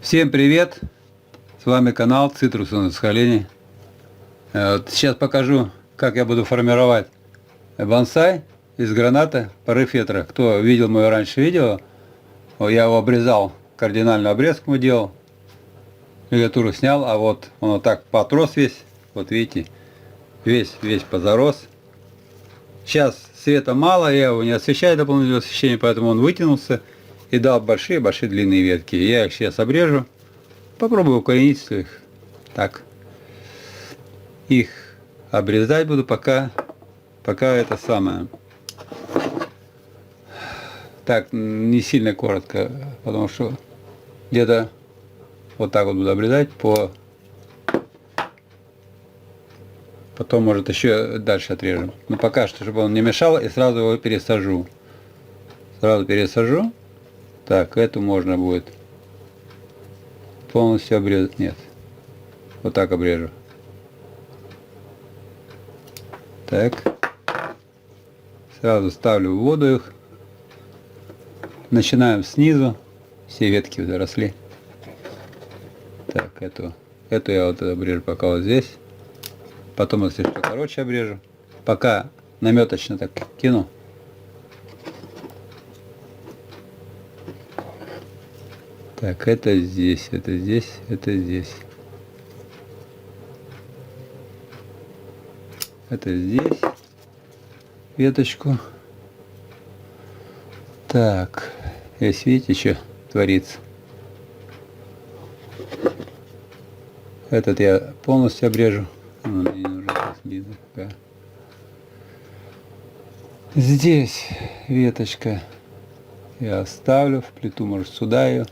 Всем привет! С вами канал Цитрус на Сахалине. Сейчас покажу, как я буду формировать бонсай из граната порыв ветра. Кто видел мое раньше видео, я его обрезал, кардинальную обрезку делал, лигатуру снял, а вот он вот так подрос весь, вот видите, весь позарос. Сейчас света мало, я его не освещаю дополнительное освещение, поэтому он вытянулся и дал большие длинные ветки. Я их сейчас обрежу, попробую укоренить их. Так, их обрезать буду пока это самое. Так, не сильно коротко, потому что где-то вот так вот буду обрезать потом, может, еще дальше отрежем. Но пока что, чтобы он не мешал, и сразу его пересажу. Так, эту можно будет полностью обрезать. Нет. Вот так обрежу. Так. Сразу ставлю в воду их. Начинаем снизу. Все ветки заросли. Так, эту я вот обрежу пока вот здесь. Потом, если что, короче обрежу. Пока наметочно так кину. Так, это здесь. Это здесь веточку. Так, здесь видите, что творится. Этот я полностью обрежу. Мне не нужен снизу. Здесь веточка я оставлю, вплету, может, сюда ее.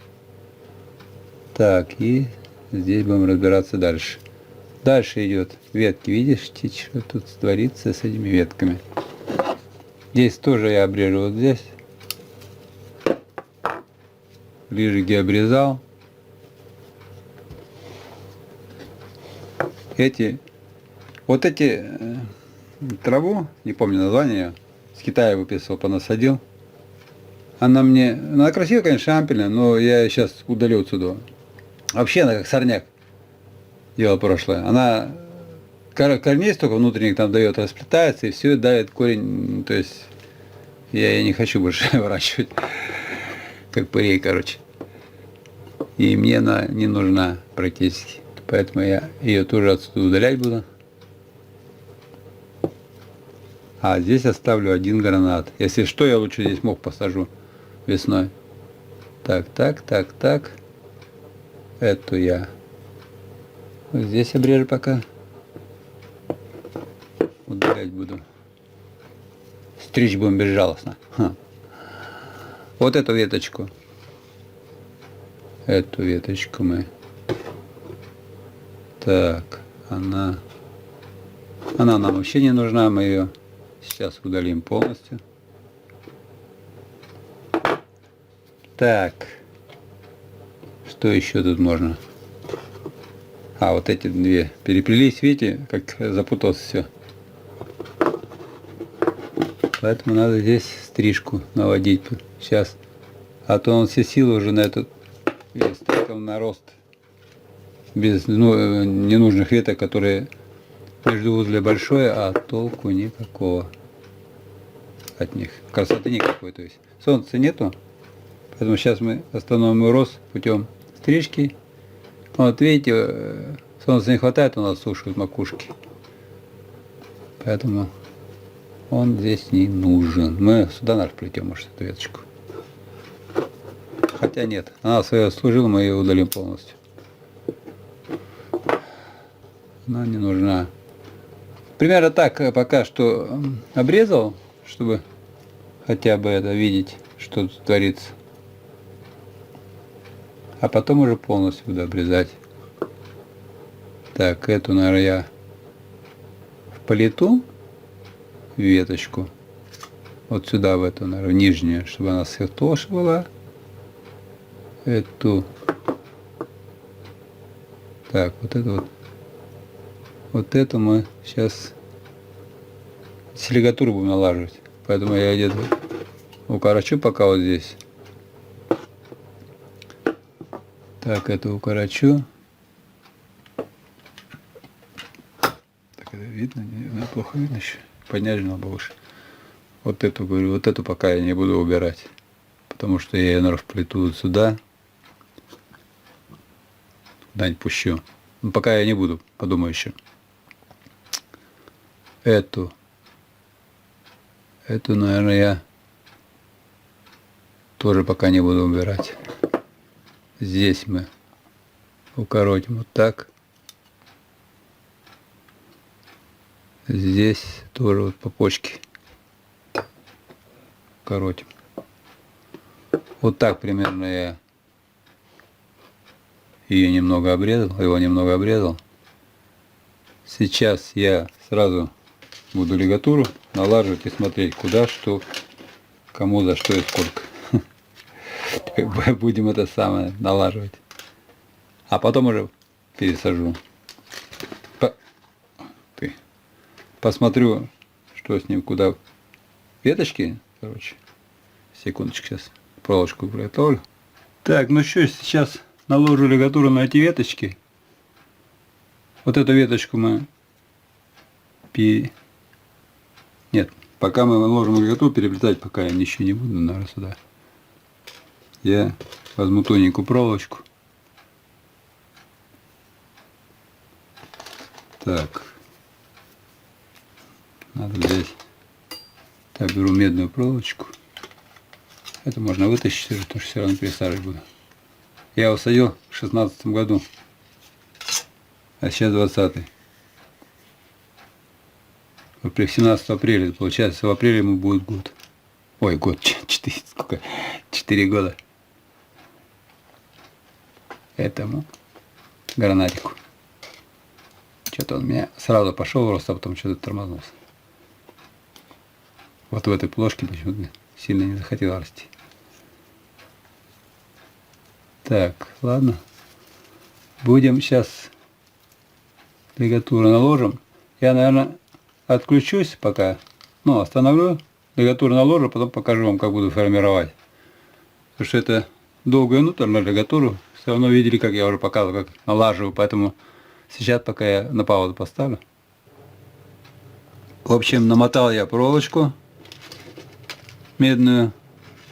Так, и здесь будем разбираться дальше. Дальше идет ветки. Видишь, что тут творится с этими ветками. Здесь тоже я обрежу вот здесь. Ближе, где обрезал. Вот эти траву, не помню название, с Китая выписывал, понасадил. Она красивая, конечно, ампельная, но я ее сейчас удалю отсюда. Вообще она как сорняк. Дело прошлое. Она корней столько внутренних там дает, расплетается, и все дает корень. То есть я ее не хочу больше выращивать. Как пырей, короче. И мне она не нужна практически. Поэтому я ее тоже отсюда удалять буду. А здесь оставлю один гранат. Если что, я лучше здесь мох посажу весной. Так. Эту я вот здесь обрежу пока. Удалять буду. Стричь будем безжалостно. Вот эту веточку. Эту веточку мы. Так, она нам вообще не нужна, мы ее сейчас удалим полностью. Так, что еще тут можно? Вот эти две переплелись, видите, как запуталось все. Поэтому надо здесь стрижку наводить сейчас. А то он все силы уже на этот весь на рост. Без ненужных веток, которые междуузле большое, а толку никакого от них. Красоты никакой, то есть. Солнца нету, поэтому сейчас мы остановим его рост путем стрижки. Вот видите, солнца не хватает, у нас сушат макушки. Поэтому он здесь не нужен. Мы сюда наш плетем, может, эту веточку. Хотя нет, она свое служила, мы ее удалим полностью. Она не нужна. Примерно так пока что обрезал, чтобы хотя бы это видеть, что тут творится. А потом уже полностью буду обрезать. Так, эту, наверное, я в политу веточку. Вот сюда, в эту, наверное, в нижнюю, чтобы она светлоша была. Эту. Так, вот это вот. Вот эту мы сейчас силигатуру будем налаживать. Поэтому я где-то укорочу пока вот здесь. Так, это укорочу. Так, это видно? Не, плохо видно еще. Поднять надо больше. Вот эту, говорю, вот эту пока я не буду убирать. Потому что я ее, наверное, вплету сюда. Куда-нибудь пущу. Но пока я не буду, подумаю еще. Эту, наверное, я тоже пока не буду убирать. Здесь мы укоротим вот так. Здесь тоже вот по почке укоротим. Вот так примерно я ее немного обрезал, его немного обрезал. Сейчас я сразу буду лигатуру налаживать и смотреть, куда, что, кому, за что и сколько. Будем это самое налаживать. А потом уже пересажу. Посмотрю, что с ним, куда. Веточки, короче. Секундочку, сейчас проволочку приготовлю. Так, ну что, сейчас наложу лигатуру на эти веточки. Вот эту веточку мы Нет, пока мы наложим лигатуру, переплетать пока я ничего не буду, наверное, сюда. Я возьму тоненькую проволочку. Так. Надо взять. Так, беру медную проволочку. Это можно вытащить уже, потому что все равно пересаживать буду. Я его садил в 2016 году. А сейчас 20-й. Вот 17 апреля, получается, в апреле ему будет год. Ой, год, 4, сколько? 4 года. Этому гранатику. Что-то он у меня сразу пошел в рост, а потом что-то тормознулся. Вот в этой плошке почему-то сильно не захотел расти. Так, ладно. Будем сейчас лигатуру наложим. Я, наверное, отключусь пока. Ну, остановлю, лигатуру наложу, потом покажу вам, как буду формировать. Потому что это долгая минута на лигатуру. Все равно видели, как я уже показывал, как налаживаю. Поэтому сейчас пока я на паузу поставлю. В общем, намотал я проволочку медную,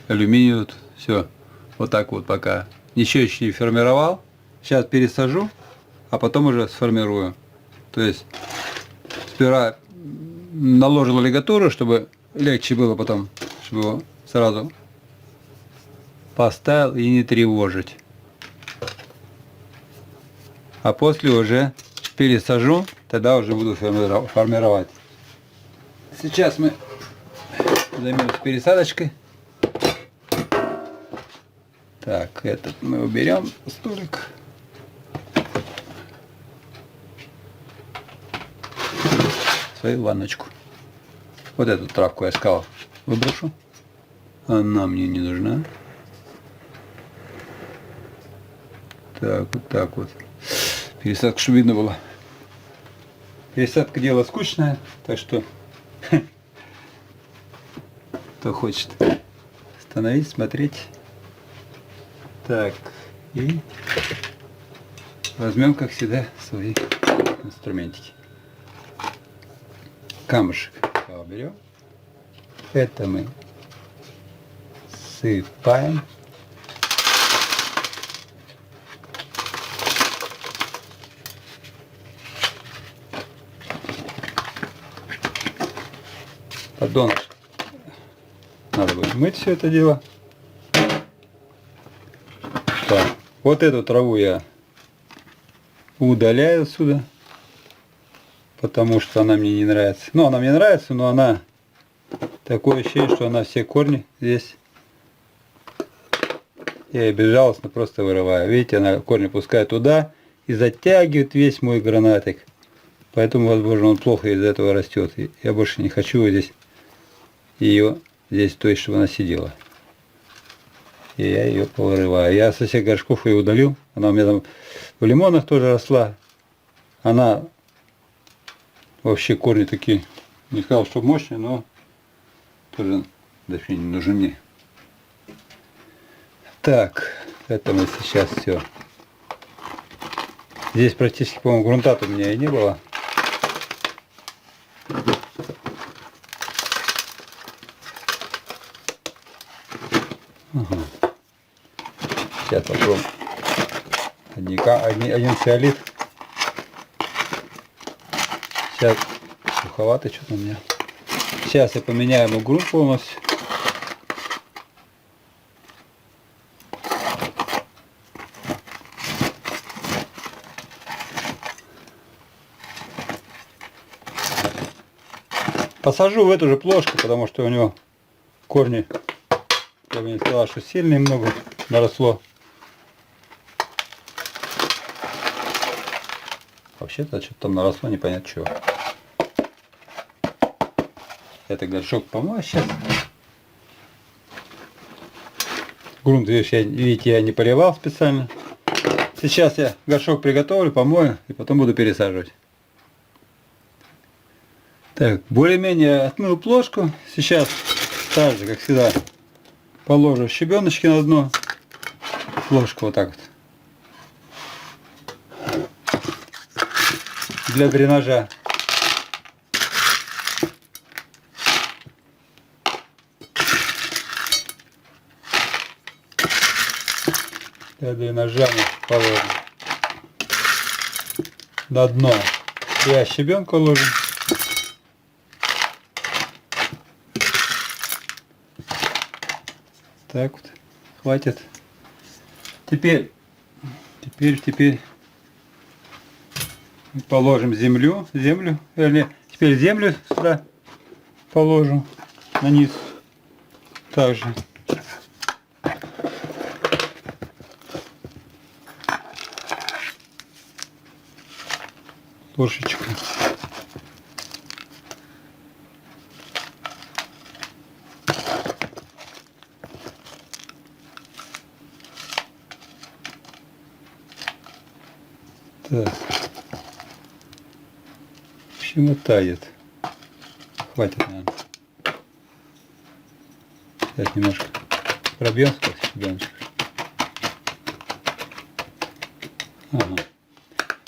алюминиевую, все. Вот так вот пока. Ничего еще не формировал. Сейчас пересажу, а потом уже сформирую. То есть сперва наложил лигатуру, чтобы легче было потом, чтобы его сразу поставил и не тревожить. А после уже пересажу, тогда уже буду формировать. Сейчас мы займемся пересадочкой. Так, этот мы уберем столик. Свою ванночку. Вот эту травку я искал, выброшу. Она мне не нужна. Так, вот так вот. Пересадка, чтобы видно было. Пересадка дело скучное, так что кто хочет остановить, смотреть. Так, и возьмем, как всегда, свои инструментики. Камушек уберем. Это мы сыпаем. Поддон. Надо будет мыть все это дело. Так, вот эту траву я удаляю отсюда, потому что она мне не нравится. Ну, она мне нравится, но она такое ощущение, что она все корни здесь. Я ее безжалостно просто вырываю. Видите, она корни пускает туда и затягивает весь мой гранатик. Поэтому, возможно, он плохо из-за этого растет. Я больше не хочу здесь ее здесь, то есть, чтобы она сидела. И я ее повырываю. Я со всех горшков ее удалил. Она у меня там в лимонах тоже росла. Она вообще корни такие, не сказал, что мощные, но тоже вообще не нужны мне. Так, это мы сейчас все Здесь практически, по-моему, грунта у меня и не было. Ага. Сейчас попробуем. Один фиолет. Сейчас суховато что-то у меня. Сейчас я поменяю ему грунт полностью. Посажу в эту же плошку, потому что у него корни, я бы не сказал, что сильно много наросло. Вообще-то что-то там наросло, непонятно чего. Это горшок помою сейчас. Грунт, видите, я не поливал специально. Сейчас я горшок приготовлю, помою и потом буду пересаживать. Так, более-менее отмыл плошку. Сейчас так же, как всегда, положу щебеночки на дно. Ложку вот так вот. Для дренажа. Для дренажа мы положим на дно. Я щебенку ложу. Так вот, хватит. Теперь положим землю, вернее, теперь землю сюда положим на низ. Также. Ложечку. Так. В общем, вот тает. Хватит, наверное. Сейчас немножко пробьем сквозь щебеночку. Ага.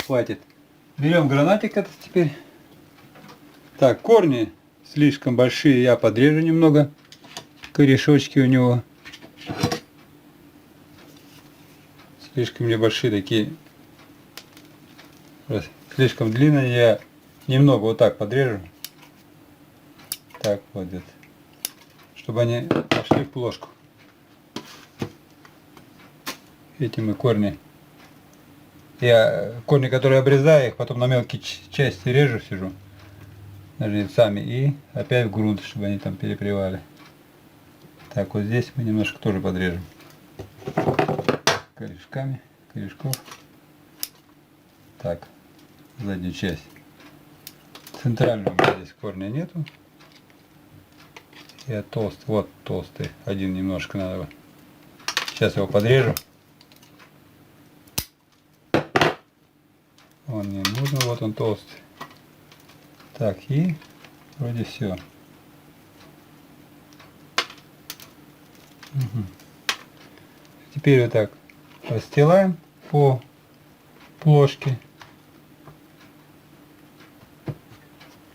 Хватит. Берем гранатик этот теперь. Так, корни слишком большие, я подрежу немного. Корешочки у него. Слишком мне большие такие. Слишком длинные, я немного вот так подрежу. Так вот это. Чтобы они пошли в плошку. Эти мы корни. Я корни, которые обрезаю, их потом на мелкие части режу, сижу ножницами и опять в грунт, чтобы они там перепревали. Так, вот здесь мы немножко тоже подрежем. Корешков. Так, заднюю часть. Центрального у меня здесь корня нету. Я толстый, вот толстый, один немножко надо. Сейчас его подрежу. Он не нужен, вот он толстый. Так, и вроде все. Угу. Теперь вот так расстилаем по плошке.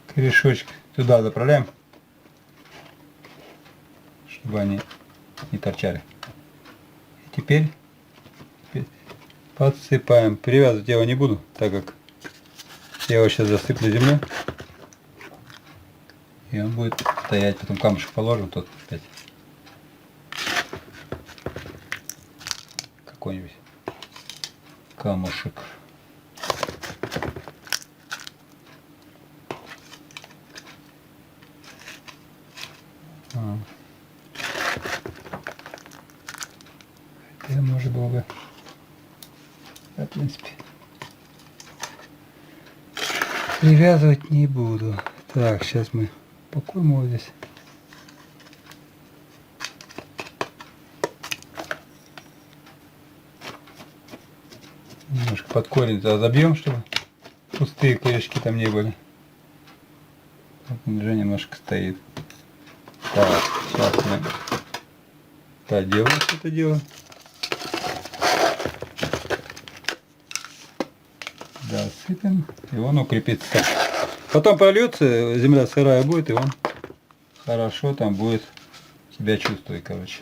Корешочек туда заправляем, чтобы они не торчали. И теперь подсыпаем. Привязывать я его не буду, так как я его сейчас засыплю землей. И он будет стоять, потом камушек положим, тот опять. Какой-нибудь камушек. Это может было бы, в принципе, привязывать не буду. Так, сейчас мы упакуем его здесь. Немножко под корень забьем, чтобы пустые корешки там не были. Вот он уже немножко стоит. Так, сейчас мы доделаем это дело. засыпем, и он укрепится. Потом прольется, земля сырая будет, и он хорошо там будет себя чувствовать, короче.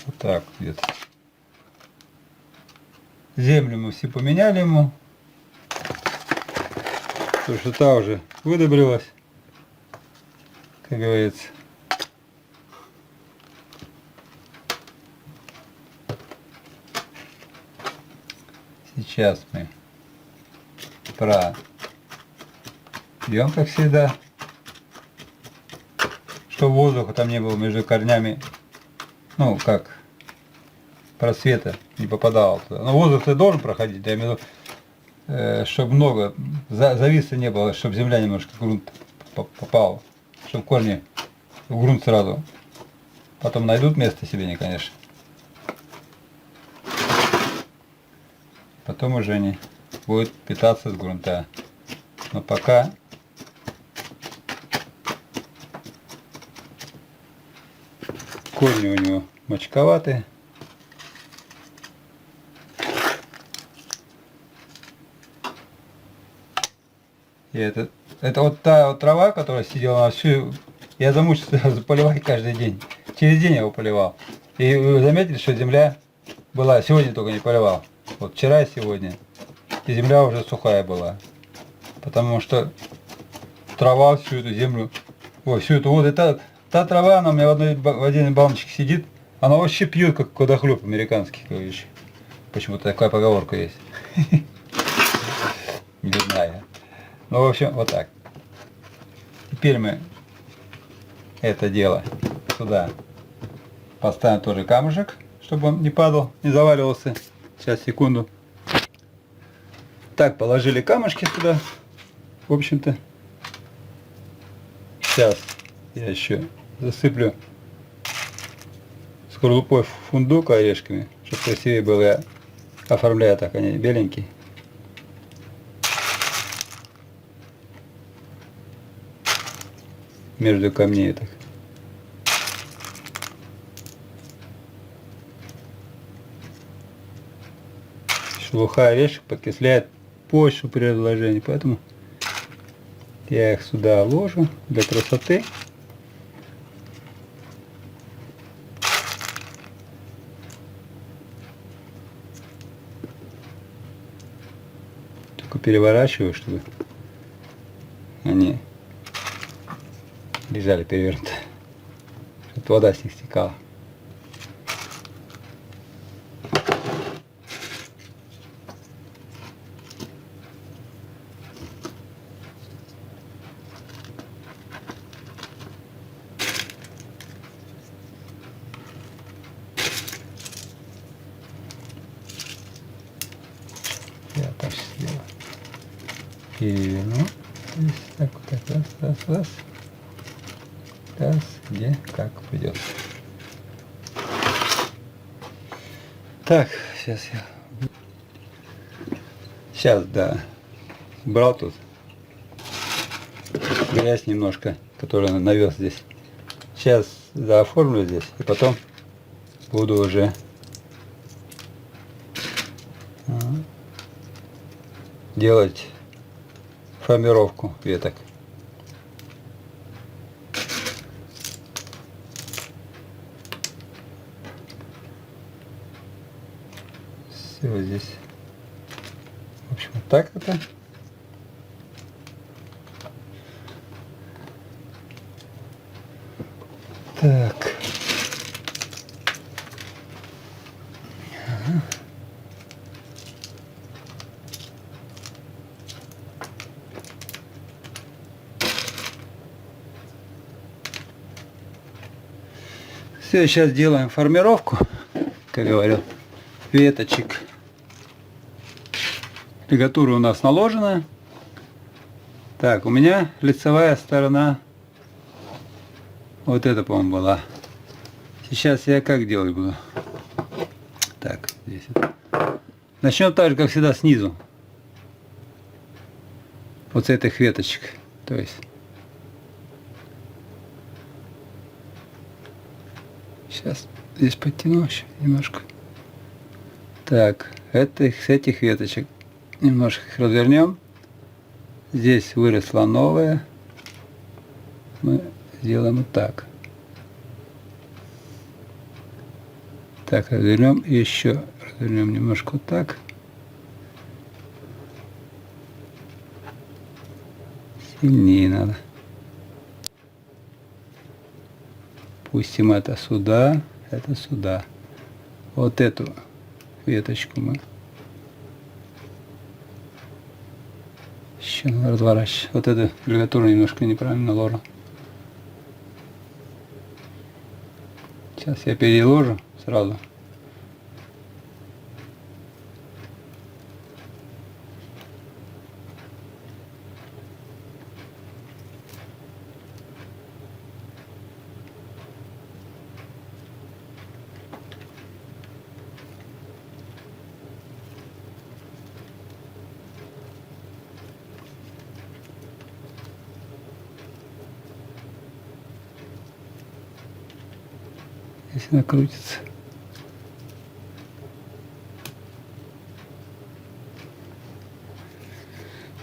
Вот так где-то. Землю мы все поменяли ему, потому что та уже выдобрилась, как говорится. Сейчас мы пробьем, как всегда, чтобы воздуха там не было между корнями, ну как, просвета не попадало туда. Но воздух-то должен проходить, я имею в виду, чтобы много, зависа не было, чтобы земля немножко в грунт попала, чтобы корни в грунт сразу. Потом найдут место себе, не, конечно. Потом уже они будут питаться с грунта. Но пока корни у него мочковатые. И это вот та вот трава, которая сидела на всю, я замучился поливать каждый день. Через день я его поливал. И вы заметили, что земля была, сегодня только не поливал. Вот вчера и сегодня. И земля уже сухая была. Потому что трава всю эту землю, ой, всю эту воду, та трава, она у меня в отдельной баночке сидит, она вообще пьет, как кодохлеб американский, короче. Почему-то такая поговорка есть. Не знаю. Ну, в общем, вот так. Теперь мы это дело сюда поставим тоже камушек, чтобы он не падал, не заваливался. Сейчас, секунду. Так, положили камушки сюда. В общем-то. Сейчас я еще засыплю скорлупой фундука орешками, чтобы красивее было. Я оформляю так, они беленькие. Между камней так. Шелуха орешек подкисляет почву при разложении, поэтому я их сюда ложу для красоты. Только переворачиваю, чтобы они лежали перевернуты, чтобы вода с них стекала. Я так сделаю. Переверну. Так, вот так, раз. Раз, где, как придется. Так, сейчас, да, убрал тут грязь немножко, которую навез здесь. Сейчас заоформлю здесь, и потом буду уже делать формировку веток. Все здесь. В общем, вот так это. Так. Ага. Все, сейчас делаем формировку, как говорил, веточек. Лигатура у нас наложена. Так, у меня лицевая сторона вот это, по-моему, была. Сейчас я как делать буду? Так, здесь. Начнем так же, как всегда, снизу. Вот с этих веточек. То есть. Сейчас здесь подтяну еще немножко. Так. с этих веточек. Немножко их развернем. Здесь выросла новая. Мы сделаем вот так. Так, развернем и еще развернем немножко вот так. Сильнее надо. Пустим это сюда, это сюда. Вот эту веточку мы еще надо разворачивать. Вот эта клавиатура немножко неправильно ложу. Сейчас я переложу сразу. Если она крутится.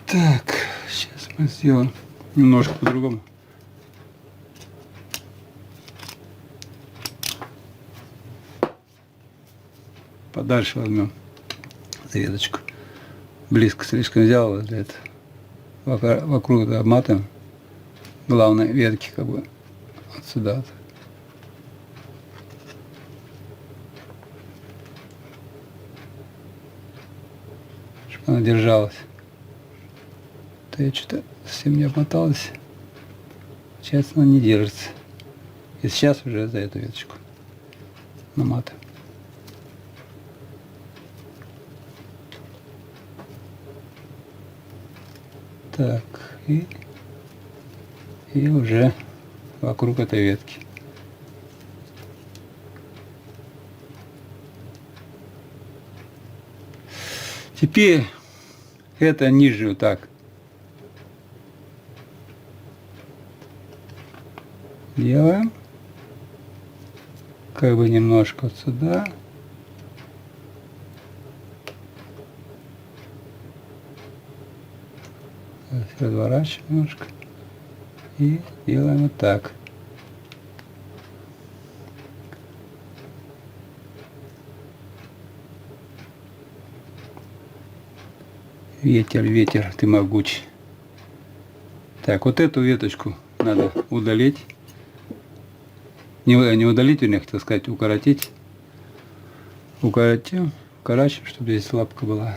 Так, сейчас мы сделаем немножко по-другому. Подальше возьмем за веточку. Близко слишком взял вот для этого. Вокруг обматываем. Главной ветки как бы вот сюда. Вот. Чтобы она держалась. То я что-то совсем не обмоталась. Сейчас она не держится. И сейчас уже за эту веточку наматываем. Так, и уже вокруг этой ветки. Теперь это нижнюю так делаем, как бы немножко вот сюда. Разворачиваем немножко и делаем вот так. Ветер, ветер, ты могучий. Так, вот эту веточку надо удалить. Не удалить, я хотел сказать, укоротить. Укоротим, укорачиваем, чтобы здесь лапка была.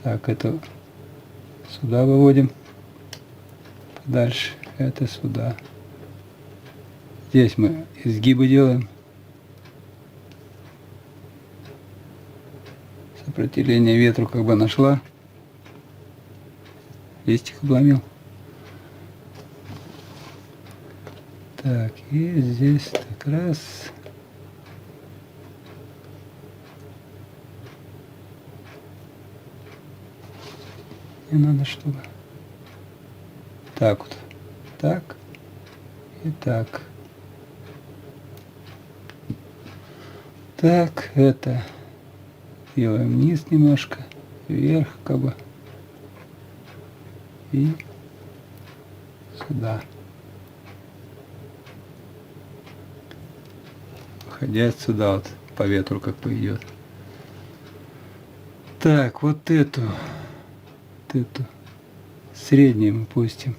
Так, это сюда выводим. Дальше это сюда. Здесь мы изгибы делаем. Сопротивление ветру как бы нашла. Листик обломил. Так, и здесь так раз. И надо, чтобы так вот, так и так. Так, это делаем вниз немножко, вверх как бы и сюда. Выходя сюда вот по ветру как бы идет. Так, вот эту среднюю мы пустим.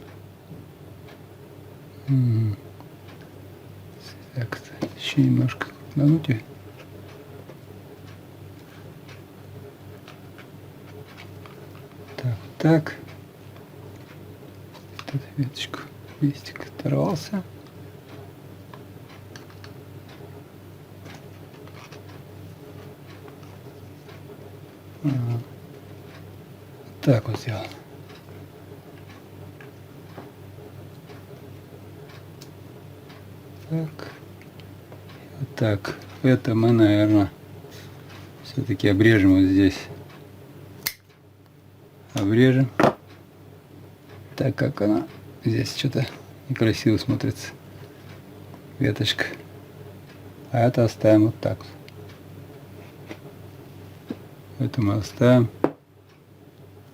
Так, еще немножко крутануть ее. Так, вот так. Тут веточку, листик оторвался. Так вот сделал. Так. Вот так. Это мы, наверное, все-таки обрежем вот здесь. Обрежем. Так как она здесь что-то некрасиво смотрится. Веточка. А это оставим вот так вот. Это мы оставим.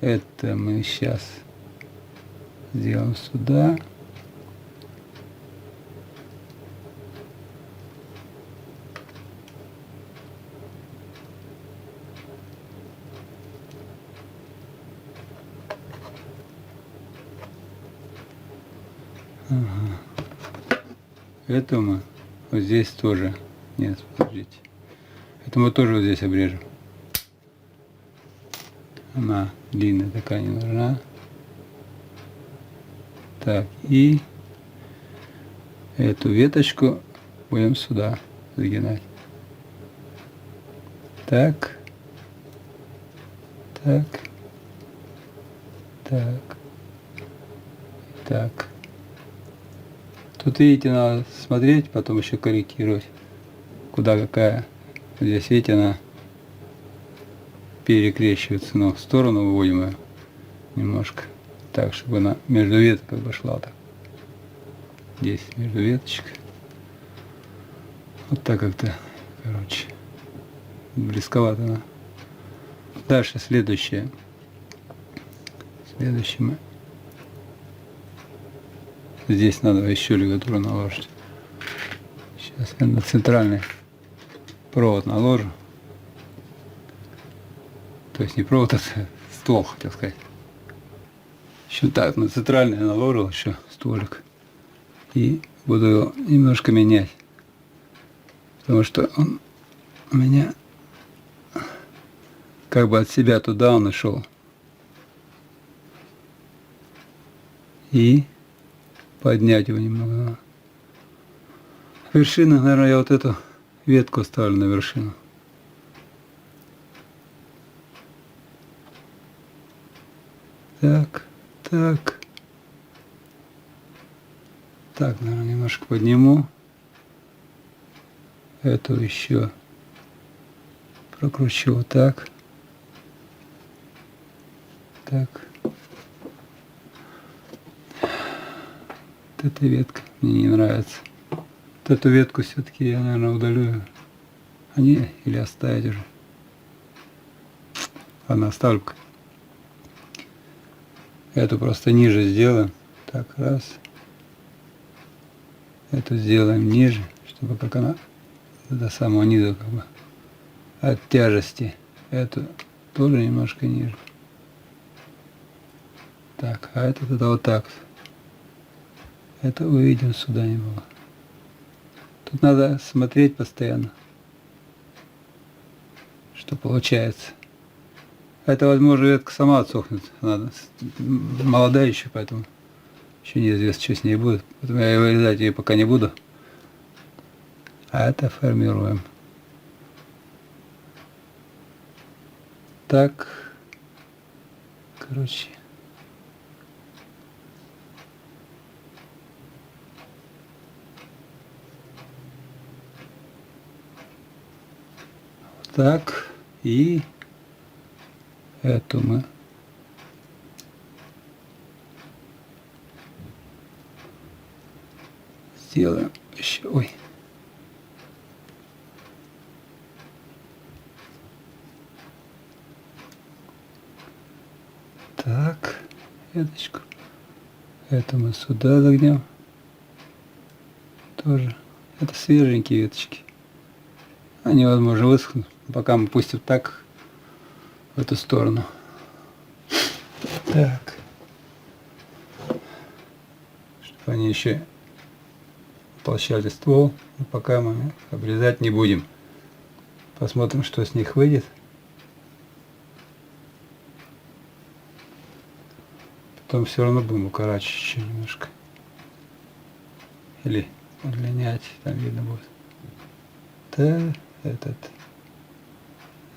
Это мы сейчас сделаем сюда. Ага. Это мы вот здесь тоже. Нет, подождите. Это мы тоже вот здесь обрежем. Она длинная такая не нужна. Так, и эту веточку будем сюда загинать. Так. Так. Так. Так. Тут, видите, надо смотреть, потом еще корректировать, куда какая. Здесь, видите, она перекрещивается, но в сторону выводим ее немножко, так, чтобы она между веток как бы шла так. Здесь между веточек. Вот так как-то, короче, близковато она. Дальше следующее. Следующее мы. Здесь надо еще лигатуру наложить. Сейчас я на центральный провод наложу. То есть не провод, а ствол, хотел сказать. Еще так, на центральный я наложил еще столик. И буду его немножко менять. Потому что он у меня как бы от себя туда он и шел. И поднять его немного. Вершина, наверное, я вот эту ветку ставлю на вершину. Так, так. Так, наверное, немножко подниму. Эту еще прокручу вот так. Так. Вот эта ветка мне не нравится. Вот эту ветку все-таки я, наверное, удалю. А не, или оставить уже. Ладно, оставлю-ка. Эту просто ниже сделаем. Так, раз. Эту сделаем ниже, чтобы как она до самого низа как бы от тяжести. Эту тоже немножко ниже. Так, а это тогда вот так. Это выведем сюда немного. Тут надо смотреть постоянно, что получается. Это, возможно, ветка сама отсохнет. Она молодая еще, поэтому еще неизвестно, что с ней будет. Поэтому я вырезать ее пока не буду. А это формируем. Так. Короче. Вот так. И эту мы сделаем еще. Ой. Так, веточку. Это мы сюда загнем. Тоже. Это свеженькие веточки. Они, возможно, высохнут. Пока мы пустим так в эту сторону. Так. Чтобы они еще толщали ствол. Но пока мы обрезать не будем. Посмотрим, что с них выйдет. Потом все равно будем укорачивать еще немножко. Или удлинять, там видно будет. Так, этот.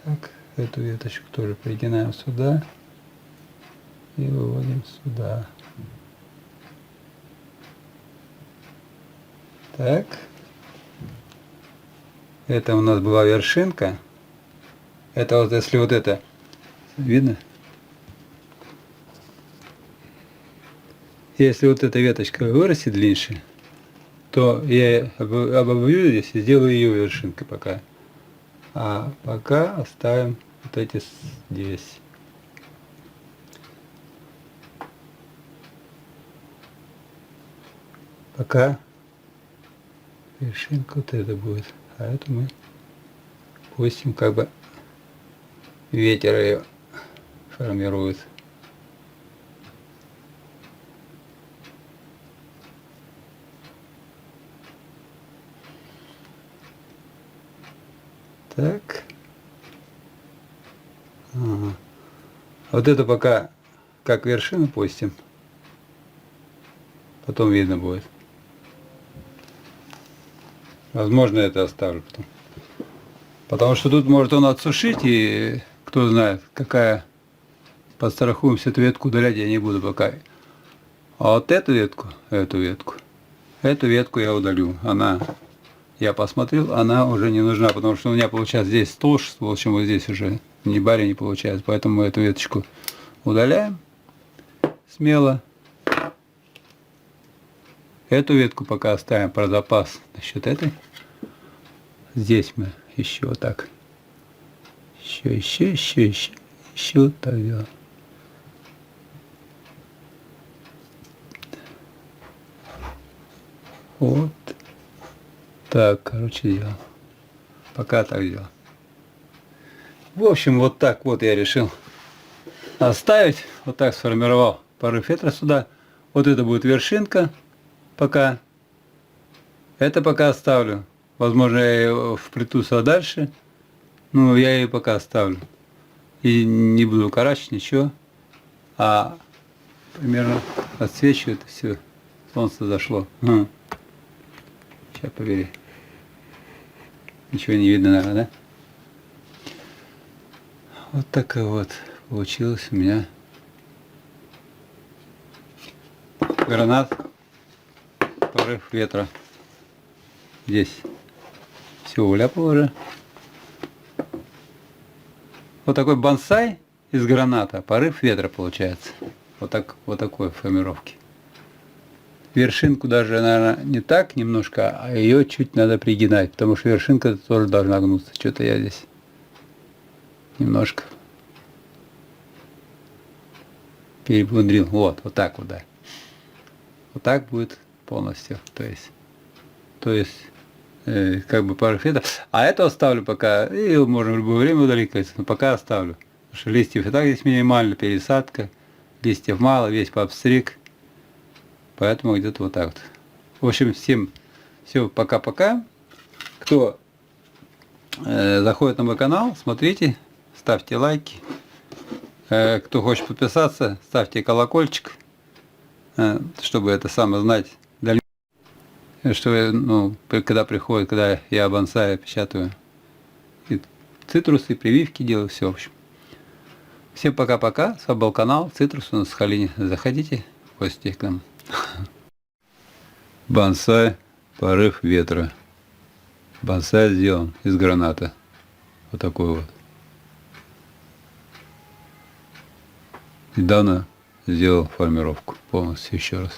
Так, эту веточку тоже пригинаем сюда. И выводим сюда. Так. Это у нас была вершинка. Это вот если вот это. Видно? Если вот эта веточка вырастет длиннее, то я обобью здесь и сделаю ее вершинкой пока. А пока оставим Вот эти здесь. Пока вершинка вот это будет. А это мы пустим, как бы ветер ее формирует. Так. Ага. Вот это пока как вершину пустим. Потом видно будет. Возможно, это оставлю потом. Потому что тут может он отсушить, и кто знает, какая. Подстрахуемся, эту ветку удалять я не буду пока. А вот эту ветку я удалю. Она, я посмотрел, она уже не нужна, потому что у меня получается здесь толще, в общем, вот здесь уже ни баре не получается. Поэтому мы эту веточку удаляем смело. Эту ветку пока оставим про запас насчет этой. Здесь мы еще вот так. Еще вот так делаем. Вот так, короче, делал. Пока так делал. В общем, вот так вот я решил оставить. Вот так сформировал порыв ветра сюда. Вот это будет вершинка пока. Это пока оставлю. Возможно, я ее вплету сюда дальше. Ну, я ее пока оставлю. И не буду карачить, ничего. А примерно отсвечивает все. Солнце зашло. Сейчас побери. Ничего не видно, наверное, да? Вот такая вот получилась у меня гранат, порыв ветра. Здесь все уляпал уже. Вот такой бонсай из граната, порыв ветра получается. Вот такой формировки. Вершинку даже, наверное, не так немножко, а ее чуть надо пригинать, потому что вершинка тоже должна гнуться. Что-то я здесь немножко перебундрил. Вот так вот, да. Вот так будет полностью. То есть как бы порыв ветра. А это оставлю пока, и его можно в любое время удалить, конечно, но пока оставлю. Потому что листьев и так здесь минимально, пересадка, листьев мало, весь пообстриг. Поэтому где-то вот так вот. В общем, всем все, пока-пока. Кто заходит на мой канал, смотрите, ставьте лайки. Кто хочет подписаться, ставьте колокольчик, чтобы это самое знать. Что, когда приходит, когда я бонсай печатаю, и цитрусы, и прививки делаю, все, в общем. Всем пока-пока. С вами был канал Цитрус на Сахалине. Заходите в гости к нам. Бонсай, порыв ветра. Бонсай сделан из граната. Вот такой вот. Недавно сделал формировку полностью еще раз.